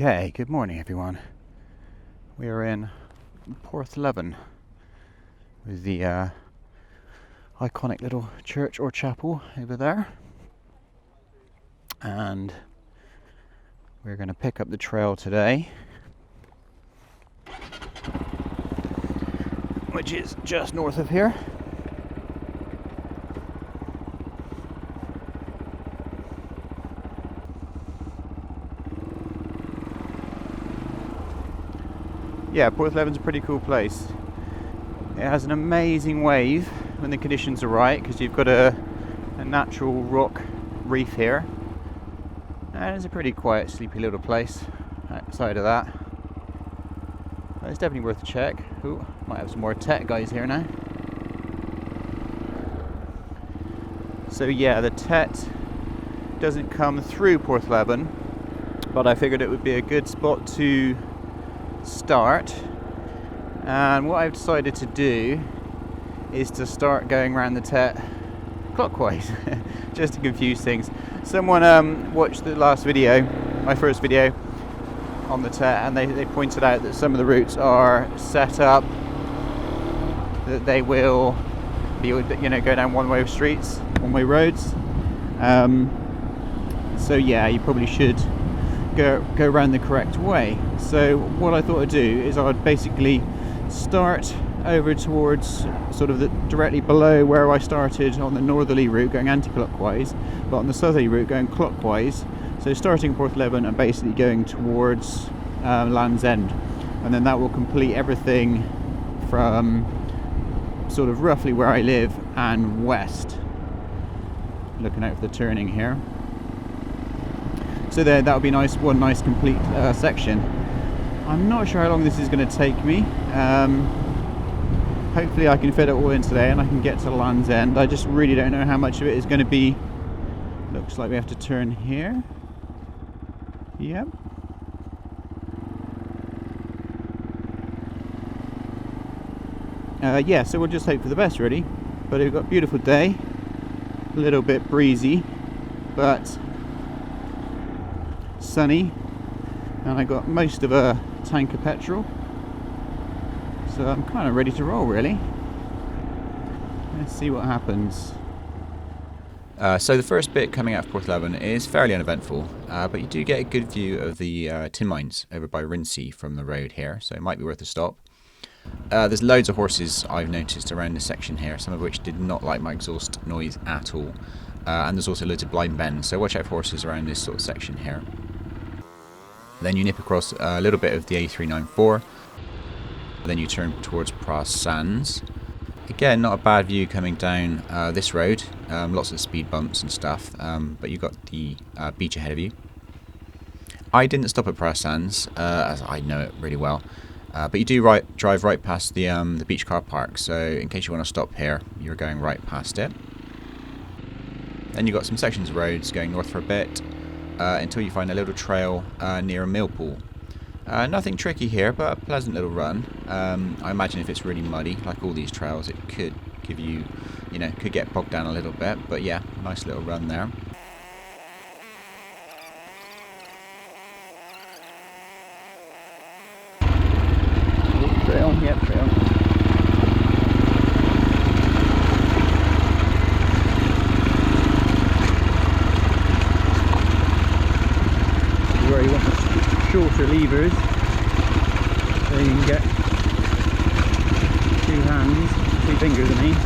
Okay, good morning everyone. We are in Porthleven with the iconic little church or chapel over there, and we're going to pick up the trail today, which is just north of here. Yeah, Porthleven's a pretty cool place. It has an amazing wave when the conditions are right, because you've got a natural rock reef here, and it's a pretty quiet, sleepy little place outside of that. But it's definitely worth a check. Ooh, might have some more TET guys here now. So yeah, the TET doesn't come through Porthleven, but I figured it would be a good spot to start, and what I've decided to do is to start going around the TET clockwise just to confuse things. Someone watched the last video, my first video on the TET, and they pointed out that some of the routes are set up that they will be, go down one-way streets, one-way roads. So yeah, you probably should go around the correct way. So what I thought I'd do is I'd basically start over towards sort of directly below where I started on the northerly route going anti-clockwise, but on the southerly route going clockwise. So starting Porthleven and basically going towards Land's End, and then that will complete everything from sort of roughly where I live and west. Looking out for the turning here. So there, that would be nice, one nice complete section. I'm not sure how long this is going to take me. Hopefully I can fit it all in today and I can get to Land's End. I just really don't know how much of it is going to be. Looks like we have to turn here. Yep. Yeah, so we'll just hope for the best really. But we've got a beautiful day. A little bit breezy, but sunny, and I got most of a tank of petrol, so I'm kind of ready to roll really. Let's see what happens. So the first bit coming out of Porthleven is fairly uneventful, but you do get a good view of the tin mines over by Rinsey from the road here, so it might be worth a stop. There's loads of horses I've noticed around this section here, some of which did not like my exhaust noise at all, and there's also loads of blind bends, so watch out for horses around this sort of section here. Then you nip across a little bit of the A394, then you turn towards Praa Sands. Again, not a bad view coming down this road, lots of speed bumps and stuff, but you've got the beach ahead of you. I didn't stop at Praa Sands, as I know it really well, but you do drive right past the beach car park, so in case you want to stop here, you're going right past it. Then you've got some sections of roads going north for a bit, until you find a little trail near a mill pool. Nothing tricky here, but a pleasant little run. I imagine if it's really muddy, like all these trails, it could give you, could get bogged down a little bit, but yeah, nice little run there. Trail, yep, trail. Where you want the shorter levers, so you can get two hands, two fingers I mean,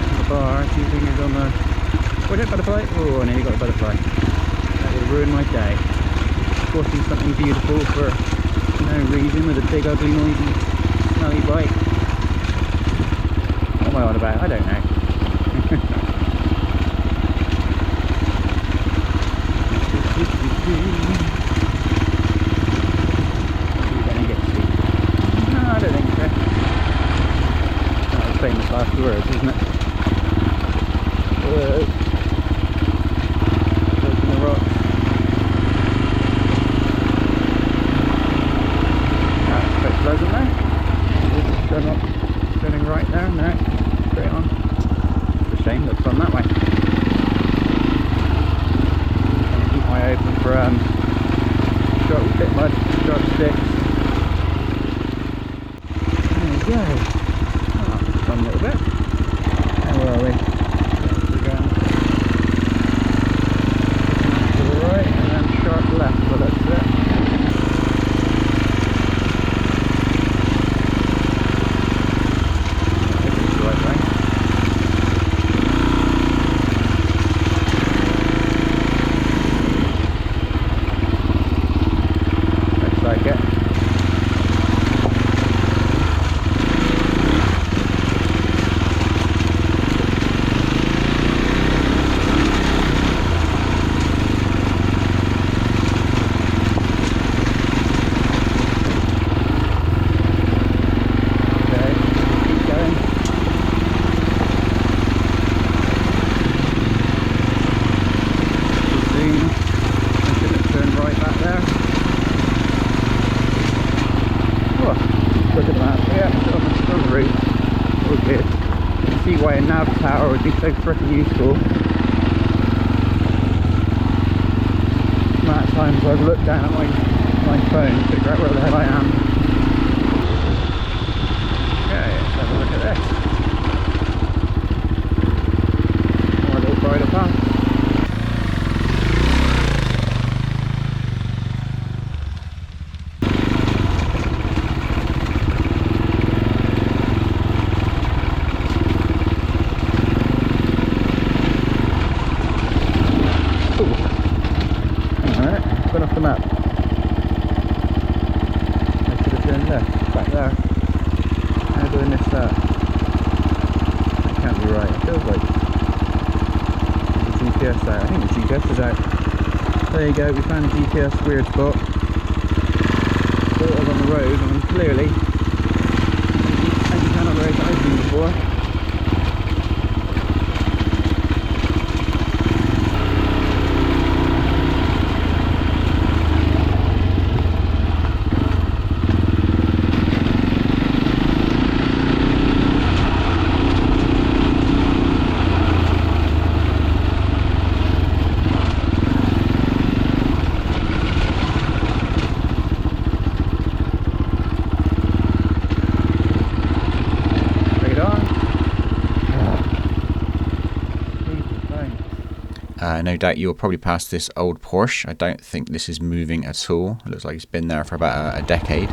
on the bar, two fingers on the... What is it, butterfly? Oh, I nearly got a butterfly. That would ruin my day. Squashing something beautiful for no reason with a big ugly noisy smelly bike. What am I on about? I don't know. Famous last words, isn't it? Whoa. Taking the rocks. That's quite pleasant there. Turning right there, no, straight on. It's a shame that's gone that way. I'm going to keep my eye open for all good. You can see why a nav tower would be so freaking useful. The amount of times I've looked down at my phone to figure out where the hell I am. Okay, let's have a look at this. More little bridle path. Off the map. I should have turned left, back there. How do I miss that? That can't be right, it feels like the GPS out. I think the GPS is out. There you go, we found a GPS weird spot. Thought I was on the road and clearly any kind of road that I've been before. No doubt you'll probably pass this old Porsche. I don't think this is moving at all. It looks like it's been there for about a decade.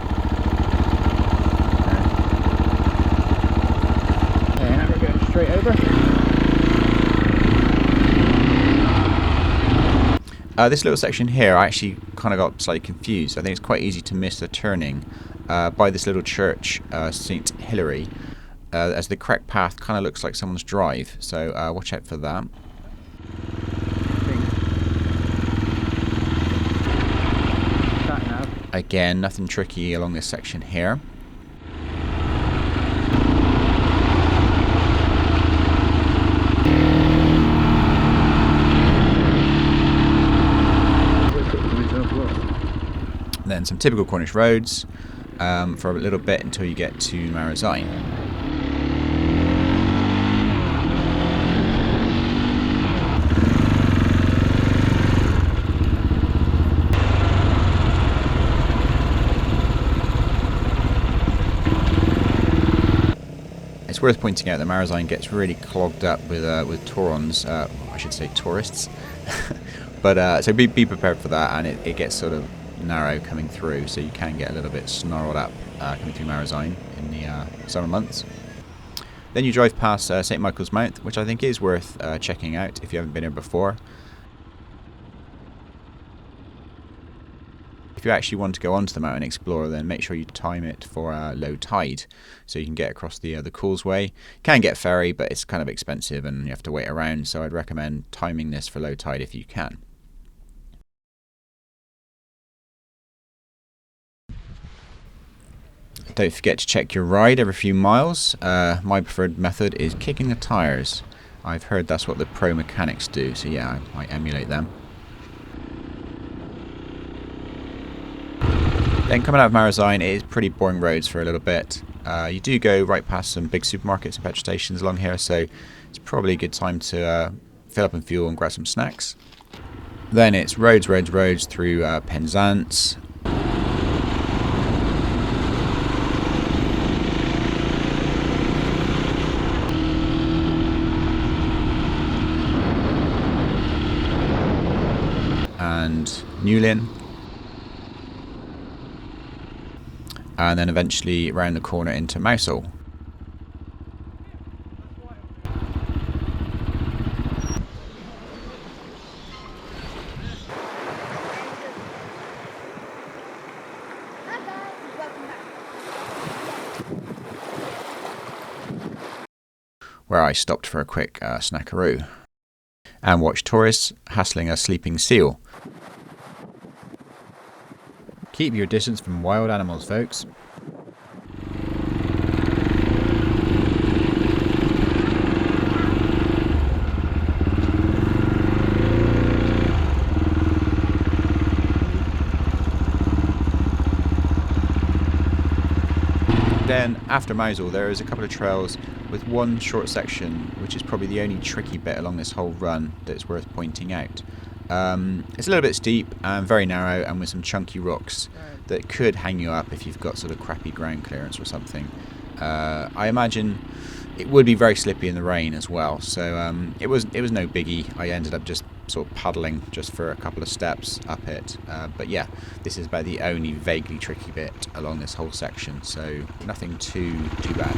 Okay, now we're going straight over. This little section here, I actually kind of got slightly confused. I think it's quite easy to miss the turning by this little church, St. Hilary, as the correct path kind of looks like someone's drive. So watch out for that. Again, nothing tricky along this section here. Then some typical Cornish roads for a little bit until you get to Marazion. It's worth pointing out that Marazion gets really clogged up with Taurons, I should say tourists, but so be prepared for that, and it gets sort of narrow coming through, so you can get a little bit snarled up coming through Marazion in the summer months. Then you drive past St. Michael's Mount, which I think is worth checking out if you haven't been here before. If you actually want to go onto the mountain and explore, then make sure you time it for low tide, so you can get across the causeway. Can get ferry, but it's kind of expensive and you have to wait around, so I'd recommend timing this for low tide if you can. Don't forget to check your ride every few miles. My preferred method is kicking the tyres. I've heard that's what the pro mechanics do, so yeah, I emulate them. Then coming out of Marazion, it is pretty boring roads for a little bit. You do go right past some big supermarkets and petrol stations along here, so it's probably a good time to fill up on fuel and grab some snacks. Then it's roads through Penzance. And Newlyn. And then eventually round the corner into Mousehole. Where I stopped for a quick snackaroo and watched tourists hassling a sleeping seal. Keep your distance from wild animals, folks. then after Mousehole there is a couple of trails with one short section which is probably the only tricky bit along this whole run that's worth pointing out. It's a little bit steep and very narrow and with some chunky rocks that could hang you up if you've got sort of crappy ground clearance or something. I imagine it would be very slippy in the rain as well, so it was no biggie. I ended up just sort of paddling just for a couple of steps up it, but yeah, this is about the only vaguely tricky bit along this whole section, so nothing too bad.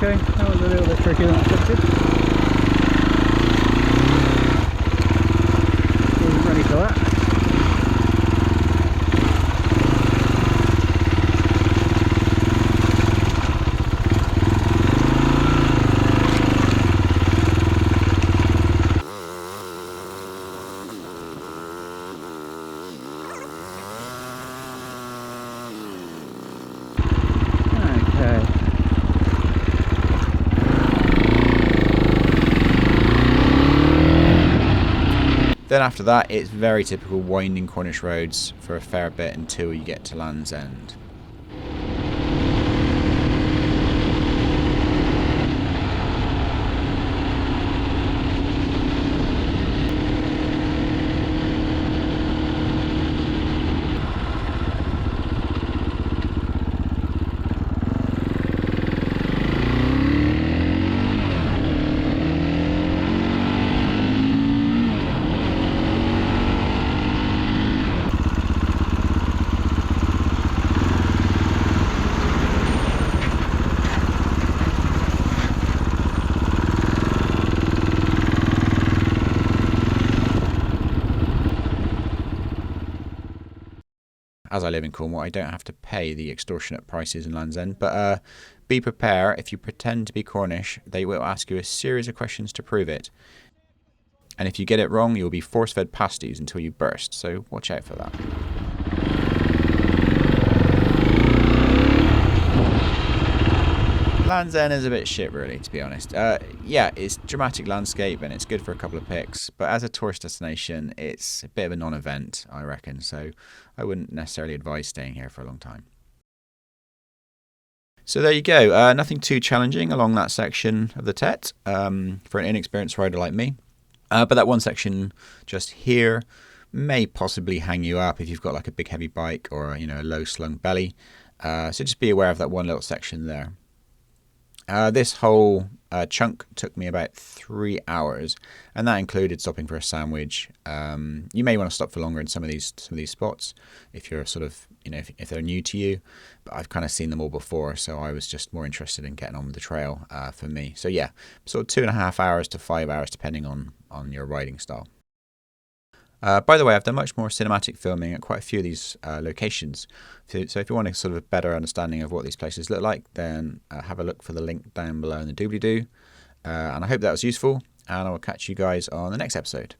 Okay, that was a little bit trickier than I expected. Wasn't ready for that. Then after that, it's very typical winding Cornish roads for a fair bit until you get to Land's End. As I live in Cornwall, I don't have to pay the extortionate prices in Land's End, but be prepared, if you pretend to be Cornish, they will ask you a series of questions to prove it. And if you get it wrong, you'll be force-fed pasties until you burst, so watch out for that. Land's End is a bit shit, really, to be honest. Yeah, it's dramatic landscape and it's good for a couple of pics, but as a tourist destination, it's a bit of a non-event, I reckon, so I wouldn't necessarily advise staying here for a long time. So there you go, nothing too challenging along that section of the TET for an inexperienced rider like me. But that one section just here may possibly hang you up if you've got like a big heavy bike or a low slung belly. So just be aware of that one little section there. This whole chunk took me about 3 hours, and that included stopping for a sandwich. You may want to stop for longer in some of these spots if you're sort of if they're new to you, but I've kind of seen them all before, so I was just more interested in getting on with the trail for me. So yeah, sort of 2.5 hours to 5 hours depending on your riding style. By the way, I've done much more cinematic filming at quite a few of these locations. So if you want a sort of a better understanding of what these places look like, then have a look for the link down below in the doobly-doo. And I hope that was useful, and I will catch you guys on the next episode.